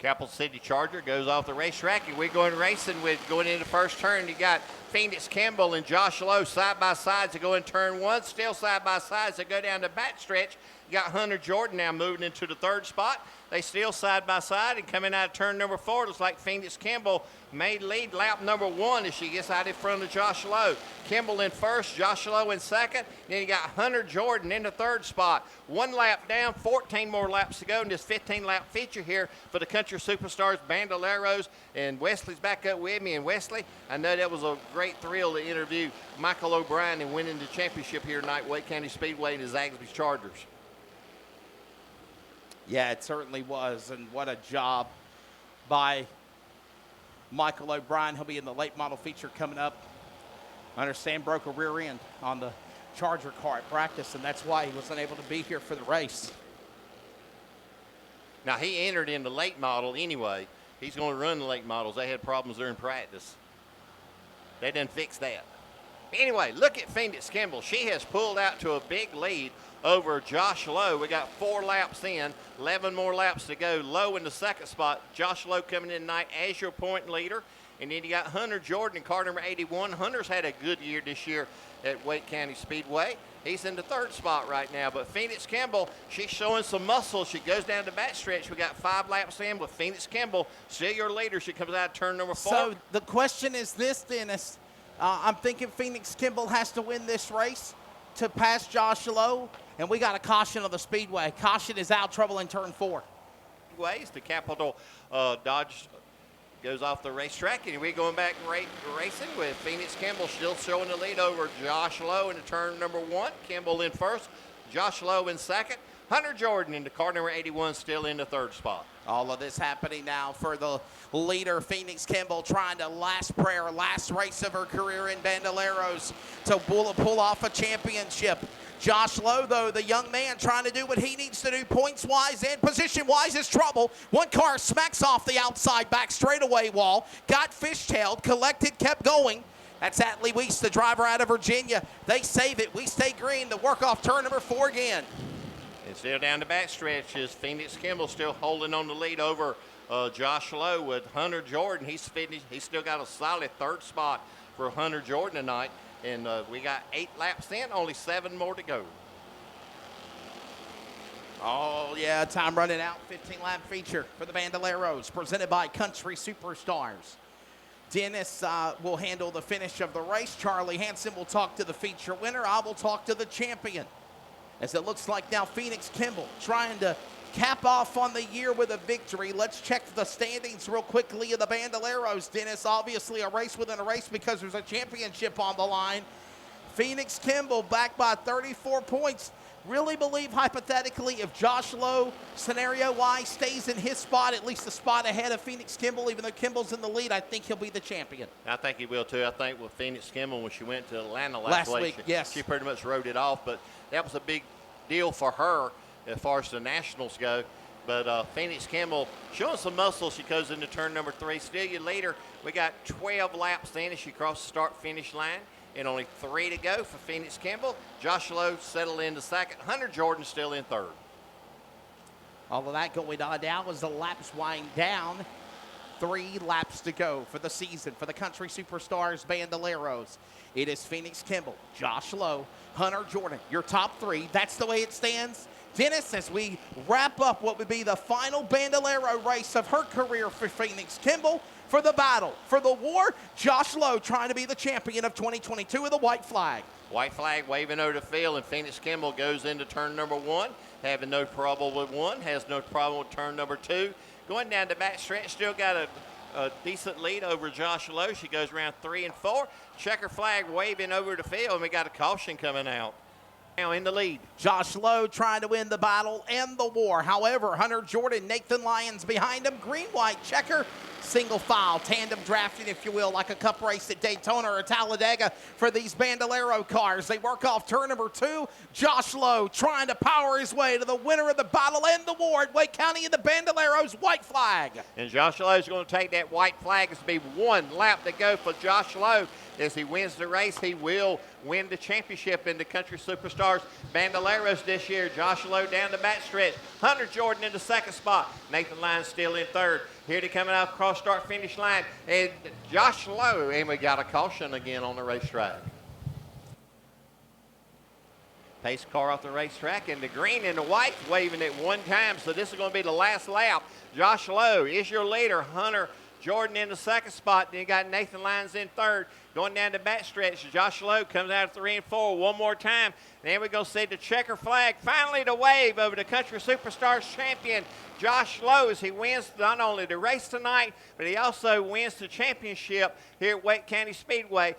Capital City Charger goes off the racetrack, and we're going racing with going into first turn. You got Phoenix Kimball and Josh Lowe side by side to go in turn one, still side by side to go down the backstretch. You got Hunter Jordan now moving into the third spot. They still side by side, and coming out of turn number 4, looks like Phoenix Kimball may lead lap number 1 as she gets out in front of Josh Lowe. Kimball in first, Josh Lowe in second. Then you got Hunter Jordan in the third spot. 1 lap down, 14 more laps to go in this 15-lap feature here for the Country Superstars, Bandoleros, and Wesley's back up with me. And Wesley, I know that was a great thrill to interview Michael O'Brien and winning the championship here tonight, Wake County Speedway and the Zaxby's Chargers. Yeah, it certainly was, and what a job by Michael O'Brien. He'll be in the late model feature coming up. I understand broke a rear end on the Charger car at practice, and that's why he wasn't able to be here for the race. Now, he entered in the late model anyway. He's going to run the late models. They had problems during practice. They didn't fix that. Anyway, look at Phoenix Kimball. She has pulled out to a big lead over Josh Lowe. We got 4 laps in, 11 more laps to go. Lowe in the second spot. Josh Lowe coming in tonight as your point leader. And then you got Hunter Jordan in car number 81. Hunter's had a good year this year at Wake County Speedway. He's in the third spot right now. But Phoenix Kimball, she's showing some muscle. She goes down the backstretch. We got 5 laps in with Phoenix Kimball still your leader. She comes out of turn number 4. So the question is this, Dennis. I'm thinking Phoenix Kimball has to win this race to pass Josh Lowe, and we got a caution on the Speedway. Caution is out, trouble in turn 4. Ways the Capital Dodge goes off the racetrack, and we're going back racing with Phoenix Kimball still showing the lead over Josh Lowe in the turn number 1. Kimball in first, Josh Lowe in second. Hunter Jordan in the car number 81 still in the third spot. All of this happening now for the leader, Phoenix Kimball, trying to last race of her career in Bandoleros to pull off a championship. Josh Lowe, though, the young man, trying to do what he needs to do points-wise and position-wise is trouble. One car smacks off the outside back straightaway wall, got fishtailed, collected, kept going. That's Atlee Weiss, the driver out of Virginia. They save it. We stay green to work off turn number 4 again. And still down the back stretch is Phoenix Kimball still holding on the lead over Josh Lowe with Hunter Jordan. He's still got a solid third spot for Hunter Jordan tonight. And we got 8 laps in, only 7 more to go. Oh, yeah, time running out. 15-lap feature for the Bandoleros, presented by Country Superstars. Dennis will handle the finish of the race. Charlie Hansen will talk to the feature winner. I will talk to the champion. As it looks like now Phoenix Kimball trying to cap off on the year with a victory. Let's check the standings real quickly of the Bandoleros, Dennis. Obviously a race within a race because there's a championship on the line. Phoenix Kimball back by 34 points. Really believe hypothetically if Josh Lowe, scenario-wise, stays in his spot, at least a spot ahead of Phoenix Kimball, even though Kimball's in the lead, I think he'll be the champion. I think he will too. I think with Phoenix Kimball, when she went to Atlanta last week, yes, she pretty much wrote it off, but that was a big deal for her as far as the Nationals go. But Phoenix Kimball showing some muscle. She goes into turn number 3. Still your leader. We got 12 laps in as she crosses the start-finish line. And only 3 to go for Phoenix Kimball. Josh Lowe settled into second. Hunter Jordan still in third. All of that going on now as the laps wind down. 3 laps to go for the season for the Country Superstars Bandoleros. It is Phoenix Kimball, Josh Lowe, Hunter Jordan, your top 3. That's the way it stands. Dennis, as we wrap up what would be the final Bandolero race of her career for Phoenix Kimball, for the battle, for the war, Josh Lowe trying to be the champion of 2022 with a white flag. White flag waving over the field, and Phoenix Kimball goes into turn number 1, having no problem with 1, has no problem with turn number 2. Going down the back stretch, still got a decent lead over Josh Lowe. She goes around 3 and 4. Checker flag waving over the field, and we got a caution coming out. Now in the lead. Josh Lowe trying to win the battle and the war. However, Hunter Jordan, Nathan Lyons behind him. Green-white checker, single file, tandem drafting, if you will, like a cup race at Daytona or Talladega for these Bandolero cars. They work off turn number 2. Josh Lowe trying to power his way to the winner of the battle and the war at Wake County in the Bandoleros. White flag. And Josh Lowe is going to take that white flag. It's going to be 1 lap to go for Josh Lowe. As he wins the race, he will win the championship in the Country Superstars Bandoleros this year. Josh Lowe down the backstretch. Hunter Jordan in the second spot. Nathan Lyons still in third. Here to coming out cross start finish line. And Josh Lowe, and we got a caution again on the racetrack. Pace car off the racetrack, and the green and the white waving at one time, so this is going to be the last lap. Josh Lowe is your leader. Hunter Jordan in the second spot. Then you got Nathan Lyons in third. Going down the backstretch, Josh Lowe comes out of 3 and 4 one more time. Then we're going to see the checker flag. Finally the wave over the Country Superstars champion, Josh Lowe, as he wins not only the race tonight, but he also wins the championship here at Wake County Speedway.